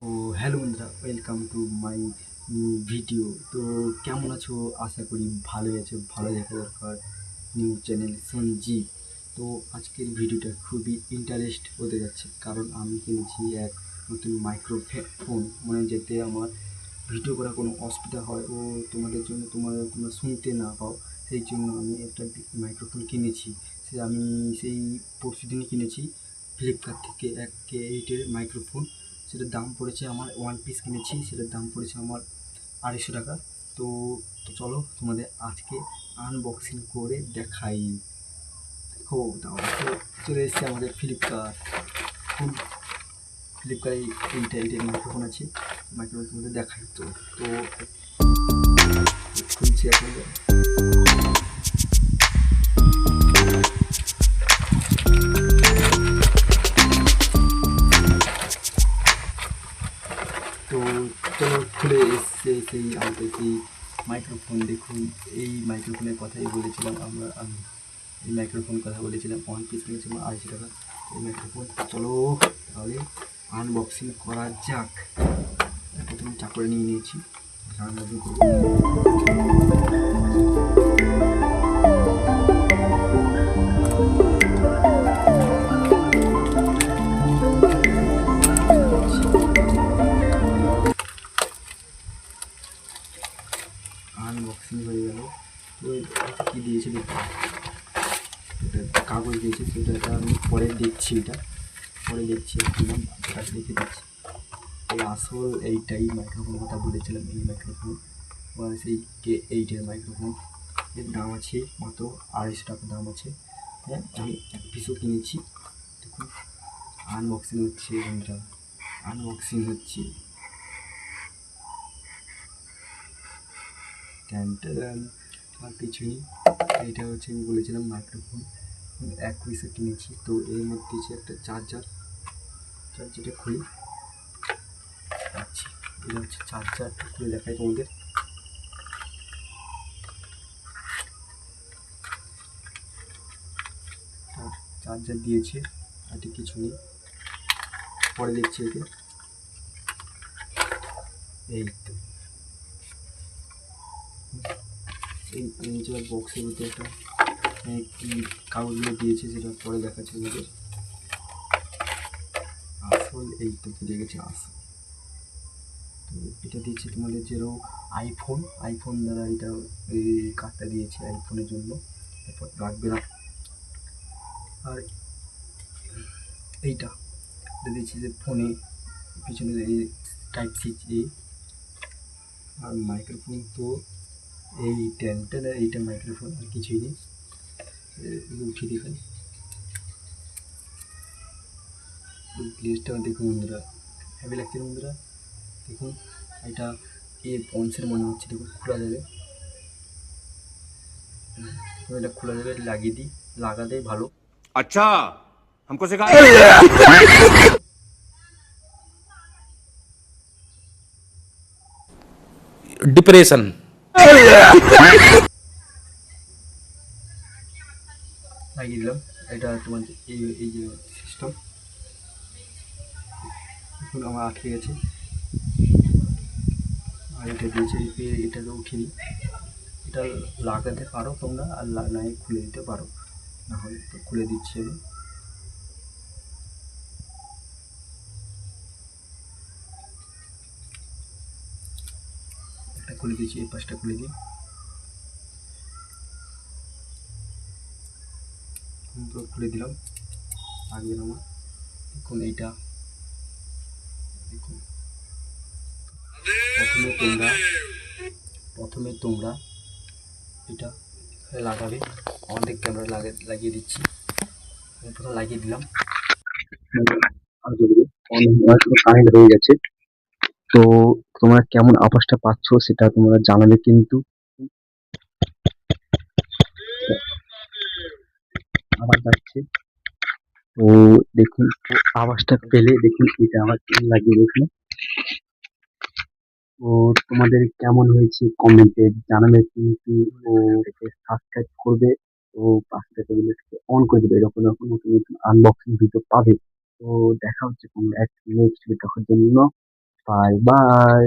ও hello বন্ধুরা, welcome to my new video. তো কেমন আছো? আশা করি ভালোই আছো, ভালো থাকা দরকার। New channel Sanjeev. তো আজকের ভিডিওটা খুবই ইন্টারেস্ট হতে যাচ্ছে, কারণ আমি কিনেছি এক নতুন মাইক্রোফোন, মানে যাতে আমার ভিডিও করা কোনো অসুবিধা হয় ও তোমাদের জন্য তোমরা শুনতে না পাও, সেই জন্য আমি একটা মাইক্রোফোন কিনেছি। আমি সেই পরশুদিনই কিনেছি ফ্লিপকার্ট থেকে এক K8-এর মাইক্রোফোন। সেটার দাম পড়েছে আমার, ওয়ান পিস কিনেছি, সেটার দাম পড়েছে আমার 250 টাকা। তো তো চলো তোমাদের আজকে আনবক্সিং করে দেখাই। দেখো তাহলে চলে এসেছে আমাদের ফ্লিপকার্টে এইটা মাইক্রোফোন আছে। মাইক্রোফোন তোমাদের দেখাই। তো খুলছি এখন। তো চলো, খুলে এসছে সেই আমাদের সেই মাইক্রোফোন। দেখুন, এই মাইক্রোফোনের কথাই বলেছিলাম আমি এই মাইক্রোফোন কথা বলেছিলাম, ওয়ান পিস কিনেছিলাম 250 টাকা এই মাইক্রোফোন। চলো তাহলে আনবক্সিং করা যাক। প্রথমে চাকুটা নিয়ে নিয়েছি, আনবক্সিং হয়ে গেল। তো কী দিয়েছে দেখুন, কাগজ দিয়েছে, সেটা আমি পরে দেখছি, পরে দেখছি, রেখে দিচ্ছি। এই আসল এইটাই মাইক্রোফোন কথা বলেছিলাম, এই মাইক্রোফোন বা সেই K8-এর মাইক্রোফোন। এর দাম আছে মাত্র 250 টাকা দাম আছে। হ্যাঁ, আমি এক পিসও কিনেছি। দেখুন আনবক্সিং হচ্ছে বন্ধুরা, আনবক্সিং হচ্ছে। আর কিছুই, এইটা হচ্ছে আমি বলেছিলাম মাইক্রোফোন এক পিসে কিনেছি। তো এর মধ্যে যে একটা চার্জারটা খুলি। আচ্ছা, এটা হচ্ছে চার্জারটা খুলে দেখাই তোমাদের। চার্জার দিয়েছে, আর কিছু নেই, পরে দেখছি একে। এই তো এই নিজের বক্সের মধ্যে একটা কি কাগজগুলো দিয়েছে, সেটা পরে দেখাচ্ছে আমাদের। আসল এই তো বেরিয়ে গেছে আসল। তো এটা দিয়েছে তোমাদের যেরকম আইফোন দ্বারা এটা, এই কার্ডটা দিয়েছে আইফোনের জন্য, তারপর লাগবে না। আর এইটা দিয়েছে যে ফোনে পিছনে এই টাইপ-সি। আর মাইক্রোফোন তো এই টেনটেন, এইটা মাইক্রোফোন, আর কিছুই নেই। উঠিয়ে দেখাই গ্লেজটা, দেখুন বন্ধুরা, হেভি লাগছে বন্ধুরা। দেখুন এটা এর পন্সের মনে হচ্ছে, দেখুন খোলা যাবে, এটা খোলা যাবে, লাগিয়ে দিই, লাগাতেই ভালো। अच्छा हमको सिखा। डिप्रेशन। লাগিয়ে দিলাম। এটা তোমার এই যে সিস্টেম, দেখুন আমার আটকে গেছে। আর এটা দিয়েছে, এটাকে উঠিয়ে দিই। এটা লাগাতে পারো তোমরা, আর নাই খুলে দিতে পারো, না হলে তো খুলে দিচ্ছি আমি। একটা খুলে দিচ্ছি, এই পাশটা খুলে দিই, পুরো খুলে দিলাম, লাগবে না আমার। দেখুন এইটা, দেখুন প্রথমে তোমরা এটা লাগাবে। আমাদের ক্যামেরা লাগিয়ে দিচ্ছি, আমি প্রথমে লাগিয়ে দিলাম। কানেক্ট হয়ে গেছে। তো তোমরা কেমন আওয়াজটা পাচ্ছ সেটা তোমরা জানাবে কিন্তু। আবার যাচ্ছে। তো দেখুন, আওয়াজটা পেলে দেখুন, এটা আমার লাগিয়ে দেখুন। তো তোমাদের কেমন হয়েছে কমেন্টে জানাবে কিন্তু। ও সাবস্ক্রাইব করবে, তো পাশে থাকা বেলটা অন করে দেবে, এরকম এরকম নতুন নতুন আনবক্সিং ভিডিও পাবে। তো দেখা হচ্ছে কোনো এক নেক্সট ভিডিও জন্য। Bye bye.